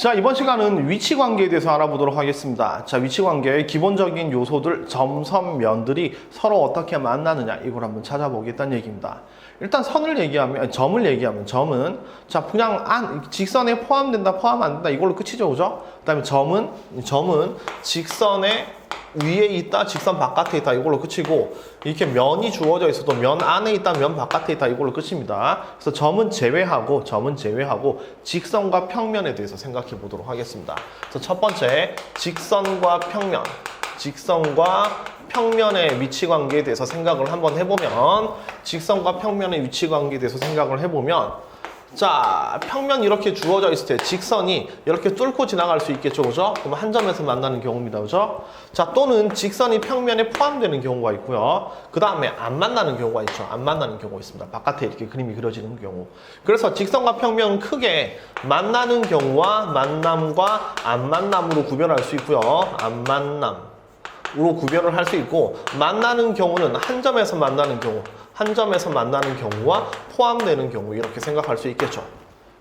자, 이번 시간은 위치 관계에 대해서 알아보도록 하겠습니다. 자, 위치 관계의 기본적인 요소들, 점, 선, 면들이 서로 어떻게 만나느냐, 이걸 한번 찾아보겠다는 얘기입니다. 일단 선을 얘기하면, 점을 얘기하면, 점은, 자, 그냥 직선에 포함된다, 포함 안 된다, 이걸로 끝이죠, 그죠? 그 다음에 점은 직선에 위에 있다, 직선 바깥에 있다, 이걸로 끝이고, 이렇게 면이 주어져 있어도 면 안에 있다, 면 바깥에 있다, 이걸로 끝입니다. 그래서 점은 제외하고 직선과 평면에 대해서 생각해 보도록 하겠습니다. 그래서 첫 번째, 직선과 평면의 위치 관계에 대해서 생각을 한번 해보면, 직선과 평면의 위치 관계에 대해서 생각을 해보면, 자, 평면 이렇게 주어져 있을 때 직선이 이렇게 뚫고 지나갈 수 있겠죠, 그죠? 그럼 한 점에서 만나는 경우입니다, 그죠? 자, 또는 직선이 평면에 포함되는 경우가 있고요. 그 다음에 안 만나는 경우가 있죠. 안 만나는 경우가 있습니다. 바깥에 이렇게 그림이 그려지는 경우. 그래서 직선과 평면은 크게 만나는 경우와 만남과 안 만남으로 구별할 수 있고요. 안 만남으로 구별을 할 수 있고, 만나는 경우는 한 점에서 만나는 경우와 포함되는 경우, 이렇게 생각할 수 있겠죠.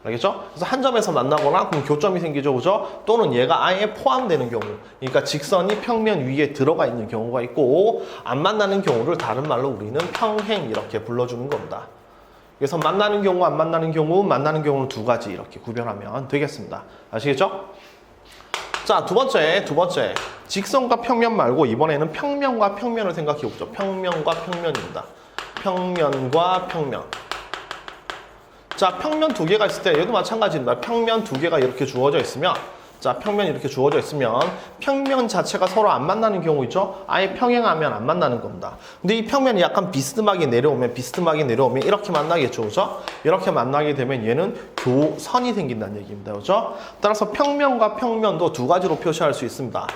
알겠죠? 그래서 한 점에서 만나거나 그럼 교점이 생기죠, 그죠? 또는 얘가 아예 포함되는 경우, 그러니까 직선이 평면 위에 들어가 있는 경우가 있고, 안 만나는 경우를 다른 말로 우리는 평행, 이렇게 불러주는 겁니다. 그래서 만나는 경우, 안 만나는 경우, 만나는 경우는 두 가지 이렇게 구별하면 되겠습니다. 아시겠죠? 자, 두 번째. 직선과 평면 말고 이번에는 평면과 평면을 생각해 보죠. 평면과 평면입니다. 평면과 평면. 자, 평면 두 개가 있을 때 얘도 마찬가지입니다. 평면 두 개가 이렇게 주어져 있으면, 자, 평면이 이렇게 주어져 있으면 평면 자체가 서로 안 만나는 경우 있죠? 아예 평행하면 안 만나는 겁니다. 근데 이 평면이 약간 비스듬하게 내려오면 이렇게 만나겠죠, 그죠? 이렇게 만나게 되면 얘는 교선이 생긴다는 얘기입니다, 그죠? 따라서 평면과 평면도 두 가지로 표시할 수 있습니다.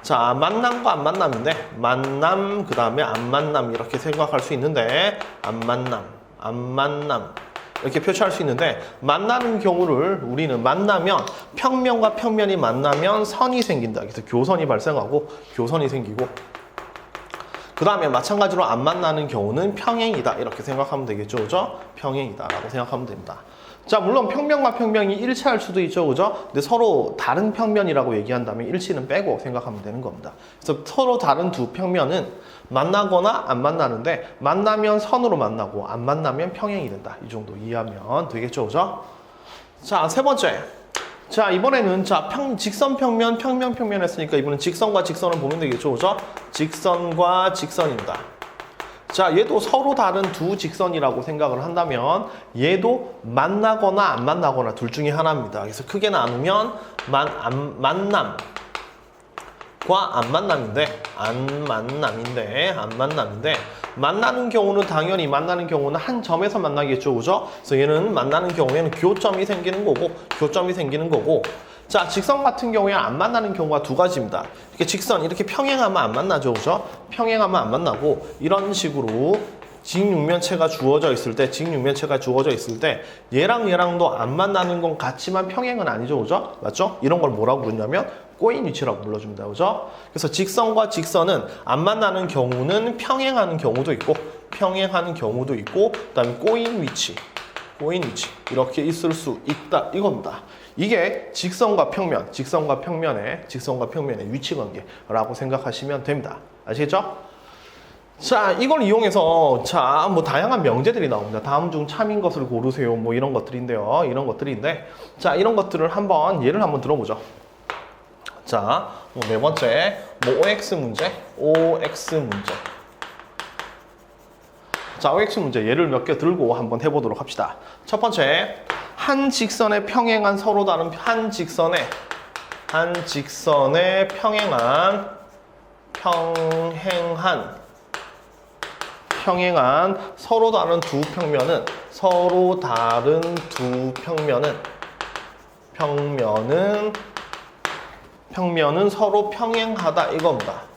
자, 만남과 안 만남인데, 만남, 그 다음에 안 만남, 이렇게 생각할 수 있는데, 안 만남. 이렇게 표시할 수 있는데, 만나는 경우를 우리는 만나면, 평면과 평면이 만나면 선이 생긴다. 그래서 교선이 발생하고, 교선이 생기고, 그 다음에 마찬가지로 안 만나는 경우는 평행이다. 이렇게 생각하면 되겠죠, 그죠? 평행이다 라고 생각하면 됩니다. 자, 물론 평면과 평면이 일치할 수도 있죠, 그죠? 근데 서로 다른 평면이라고 얘기한다면 일치는 빼고 생각하면 되는 겁니다. 그래서 서로 다른 두 평면은 만나거나 안 만나는데, 만나면 선으로 만나고 안 만나면 평행이 된다. 이 정도 이해하면 되겠죠, 그죠? 자, 세 번째. 자, 이번에는 직선 평면, 평면 했으니까 이번엔 직선과 직선을 보면 되겠죠, 그죠? 직선과 직선입니다. 자, 얘도 서로 다른 두 직선이라고 생각을 한다면 얘도 만나거나 안 만나거나 둘 중에 하나입니다. 그래서 크게 나누면 만남과 안 만남인데 만나는 경우는 당연히 만나는 경우는 한 점에서 만나겠죠, 그죠? 그래서 얘는 만나는 경우에는 교점이 생기는 거고 자, 직선 같은 경우에 안 만나는 경우가 두 가지입니다. 이렇게 직선, 이렇게 평행하면 안 만나죠, 그죠? 평행하면 안 만나고, 이런 식으로 직육면체가 주어져 있을 때, 얘랑도 안 만나는 건 같지만 평행은 아니죠, 그죠? 맞죠? 이런 걸 뭐라고 부르냐면, 꼬인 위치라고 불러줍니다, 그죠? 그래서 직선과 직선은 안 만나는 경우는 평행하는 경우도 있고, 그 다음에 꼬인 위치, 이렇게 있을 수 있다, 이겁니다. 이게 직선과 평면의 위치 관계라고 생각하시면 됩니다. 아시겠죠? 자, 이걸 이용해서 다양한 명제들이 나옵니다. 다음 중 참인 것을 고르세요. 이런 것들인데, 자, 이런 것들을 예를 한번 들어보죠. 자, 네 번째, OX 문제. 자, OX 문제 예를 몇 개 들고 한번 해보도록 합시다. 첫 번째, 한 직선에 평행한 서로 다른 평행한 서로 다른 두 평면은 서로 평행하다, 이겁니다.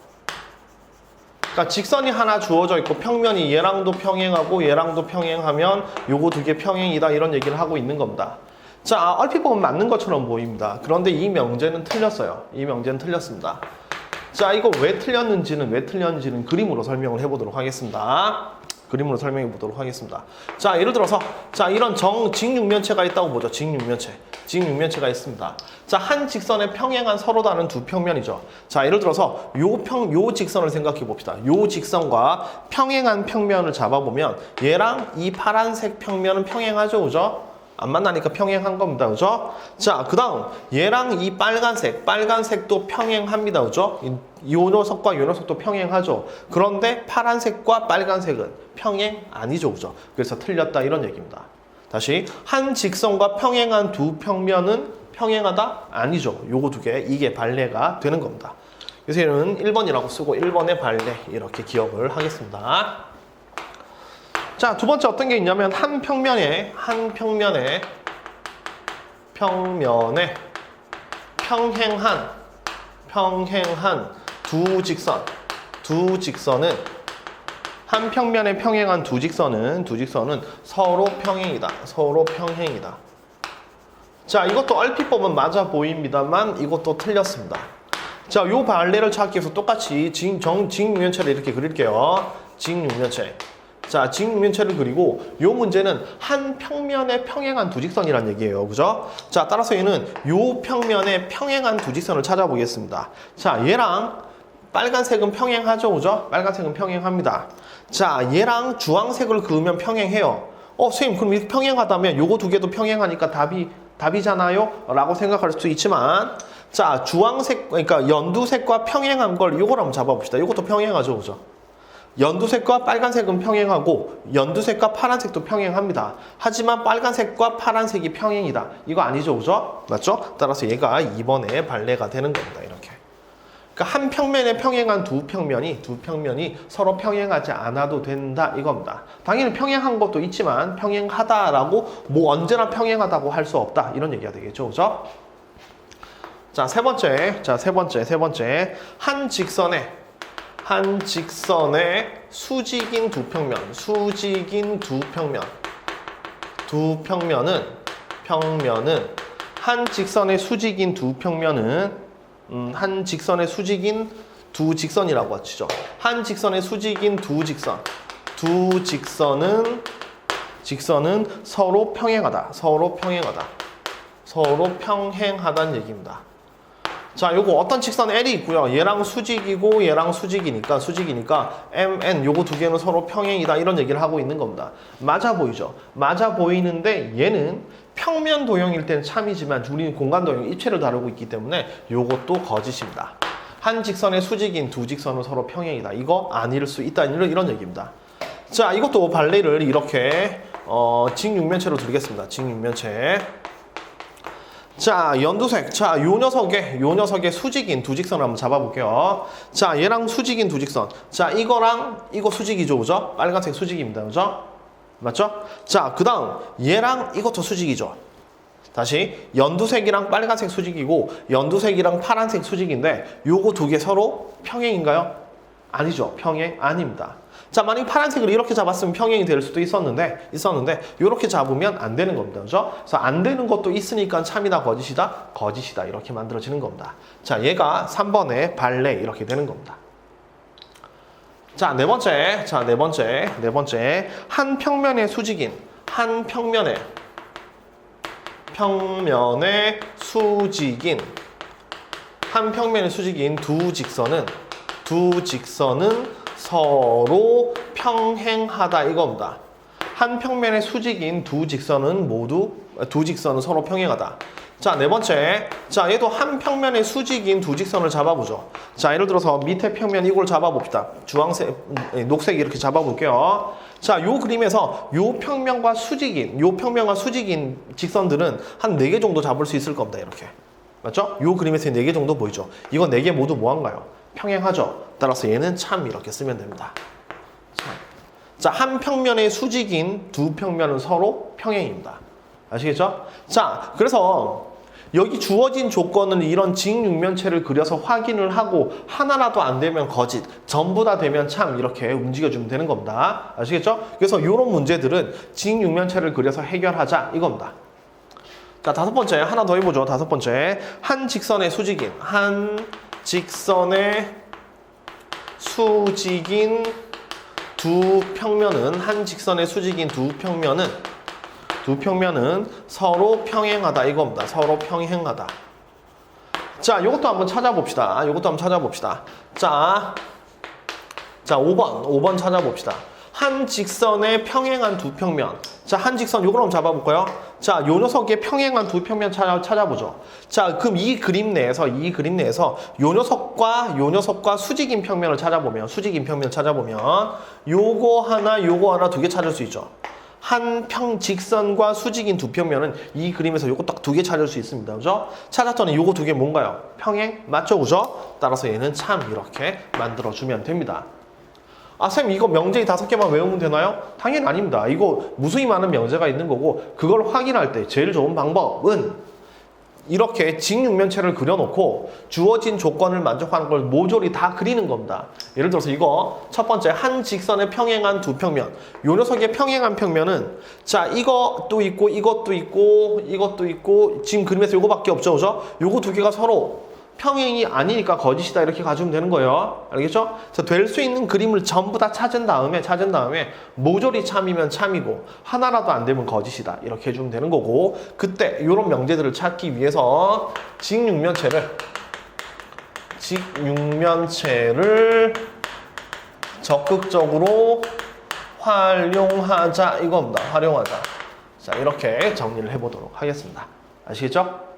그러니까 직선이 하나 주어져 있고 평면이 얘랑도 평행하면 요거 두 개 평행이다, 이런 얘기를 하고 있는 겁니다. 자, 얼핏 보면 맞는 것처럼 보입니다. 그런데 이 명제는 틀렸어요. 틀렸습니다. 자, 이거 왜 틀렸는지는 그림으로 설명을 해보도록 하겠습니다. 그림으로 설명해 보도록 하겠습니다. 자, 예를 들어서 자, 이런 직육면체가 있다고 보죠. 직육면체가 있습니다. 자, 한 직선에 평행한 서로 다른 두 평면이죠. 자, 예를 들어서 요 직선을 생각해 봅시다. 요 직선과 평행한 평면을 잡아보면 얘랑 이 파란색 평면은 평행하죠, 그죠? 안 만나니까 평행한 겁니다, 그죠? 자, 그 다음 얘랑 이 빨간색도 평행합니다, 그죠? 요 녀석과 요 녀석도 평행하죠. 그런데 파란색과 빨간색은 평행 아니죠, 그죠? 그래서 틀렸다 이런 얘기입니다. 다시, 한 직선과 평행한 두 평면은 평행하다? 아니죠. 요거 두 개, 이게 발레가 되는 겁니다. 그래서 얘는 1번이라고 쓰고 1번의 발레 이렇게 기억을 하겠습니다. 자, 두 번째 어떤 게 있냐면 한 평면에 평행한 두 직선은 한 평면에 평행한 두 직선은 서로 평행이다. 자, 이것도 얼핏 보면 맞아 보입니다만 이것도 틀렸습니다. 자, 요 발레를 찾기 위해서 똑같이 직육면체를 이렇게 그릴게요. 직육면체. 자, 직육면체를 그리고 요 문제는 한 평면에 평행한 두 직선이란 얘기예요. 그죠? 자, 따라서 얘는 요 평면에 평행한 두 직선을 찾아보겠습니다. 자, 얘랑 빨간색은 평행하죠. 그죠? 빨간색은 평행합니다. 자, 얘랑 주황색을 그으면 평행해요. 선생님, 그럼 이렇게 평행하다면 요거 두 개도 평행하니까 답이잖아요? 라고 생각할 수도 있지만, 자, 주황색, 그러니까 연두색과 평행한 걸 요걸 한번 잡아봅시다. 요것도 평행하죠. 그죠? 연두색과 빨간색은 평행하고 연두색과 파란색도 평행합니다. 하지만 빨간색과 파란색이 평행이다. 이거 아니죠, 그죠? 맞죠? 따라서 얘가 2번의 발레가 되는 겁니다. 이렇게. 그러니까 한 평면에 평행한 두 평면이 서로 평행하지 않아도 된다 이겁니다. 당연히 평행한 것도 있지만 평행하다라고 뭐 언제나 평행하다고 할 수 없다 이런 얘기가 되겠죠, 그죠? 자, 세 번째. 한 직선에 수직인 두 평면은 한 직선의 수직인 두 직선이라고 하죠. 한 직선의 수직인 두 직선은 서로 평행하다는 얘기입니다. 자, 요거 어떤 직선 L이 있고요. 얘랑 수직이니까 MN 요거 두 개는 서로 평행이다 이런 얘기를 하고 있는 겁니다. 맞아 보이죠? 맞아 보이는데 얘는 평면 도형일 때는 참이지만 우리는 공간 도형 입체를 다루고 있기 때문에 요것도 거짓입니다. 한 직선의 수직인 두 직선은 서로 평행이다. 이거 아닐 수 있다 이런 얘기입니다. 자, 이것도 발레를 이렇게 직육면체로 드리겠습니다. 직육면체. 자, 연두색. 자, 요 녀석의 수직인 두 직선을 한번 잡아볼게요. 자, 얘랑 수직인 두 직선. 자, 이거랑 이거 수직이죠, 그죠? 빨간색 수직입니다, 그죠? 맞죠? 자, 그 다음 얘랑 이것도 수직이죠. 다시 연두색이랑 빨간색 수직이고 연두색이랑 파란색 수직인데 요거 두 개 서로 평행인가요? 아니죠. 평행 아닙니다. 자, 만약 파란색을 이렇게 잡았으면 평행이 될 수도 있었는데 이렇게 잡으면 안 되는 겁니다. 그죠? 그래서 안 되는 것도 있으니까 참이다 거짓이다 이렇게 만들어지는 겁니다. 자, 얘가 3번의 발레 이렇게 되는 겁니다. 자, 네 번째. 한 평면의 수직인 두 직선은 서로 평행하다 이겁니다. 한 평면의 수직인 두 직선은 서로 평행하다. 자, 네 번째. 자, 얘도 한 평면의 수직인 두 직선을 잡아보죠. 자, 예를 들어서 밑에 평면 이걸 잡아봅시다. 녹색 이렇게 잡아볼게요. 자, 요 그림에서 요 평면과 수직인 직선들은 한 4개 정도 잡을 수 있을 겁니다. 이렇게. 맞죠? 요 그림에서 4개 정도 보이죠? 이거 4개 모두 뭐한가요? 평행하죠. 따라서 얘는 참 이렇게 쓰면 됩니다. 자, 한 평면의 수직인 두 평면은 서로 평행입니다. 아시겠죠? 자, 그래서 여기 주어진 조건은 이런 직육면체를 그려서 확인을 하고 하나라도 안 되면 거짓, 전부 다 되면 참 이렇게 움직여주면 되는 겁니다. 아시겠죠? 그래서 이런 문제들은 직육면체를 그려서 해결하자 이겁니다. 자, 다섯 번째 하나 더 해보죠. 다섯 번째 한 직선의 수직인 두 평면은 한 직선의 수직인 두 평면은 서로 평행하다 이겁니다. 서로 평행하다. 자, 이것도 한번 찾아봅시다. 자, 5번 찾아봅시다. 한 직선에 평행한 두 평면. 자, 한 직선 요걸 한번 잡아볼까요? 자, 요 녀석의 평행한 두 평면 찾아보죠. 자, 그럼 이 그림 내에서 요 녀석과 수직인 평면을 찾아보면 요거 하나 두 개 찾을 수 있죠. 한 직선과 수직인 두 평면은 이 그림에서 요거 딱 두 개 찾을 수 있습니다. 그죠? 찾았더니 요거 두 개 뭔가요? 평행? 맞죠? 그죠? 따라서 얘는 참 이렇게 만들어주면 됩니다. 아, 쌤, 이거 명제의 5개만 외우면 되나요? 당연히 아닙니다. 이거 무수히 많은 명제가 있는 거고, 그걸 확인할 때 제일 좋은 방법은 이렇게 직육면체를 그려놓고 주어진 조건을 만족하는 걸 모조리 다 그리는 겁니다. 예를 들어서 이거 첫 번째 한 직선에 평행한 두 평면. 요 녀석의 평행한 평면은 자, 이것도 있고 지금 그림에서 요거밖에 없죠. 그죠? 요거 두 개가 서로 평행이 아니니까 거짓이다 이렇게 가지면 되는 거예요. 알겠죠? 그래서 될 수 있는 그림을 전부 다 찾은 다음에 모조리 참이면 참이고 하나라도 안 되면 거짓이다 이렇게 해주면 되는 거고, 그때 이런 명제들을 찾기 위해서 직육면체를 적극적으로 활용하자 이겁니다. 활용하자. 자, 이렇게 정리를 해보도록 하겠습니다. 아시겠죠?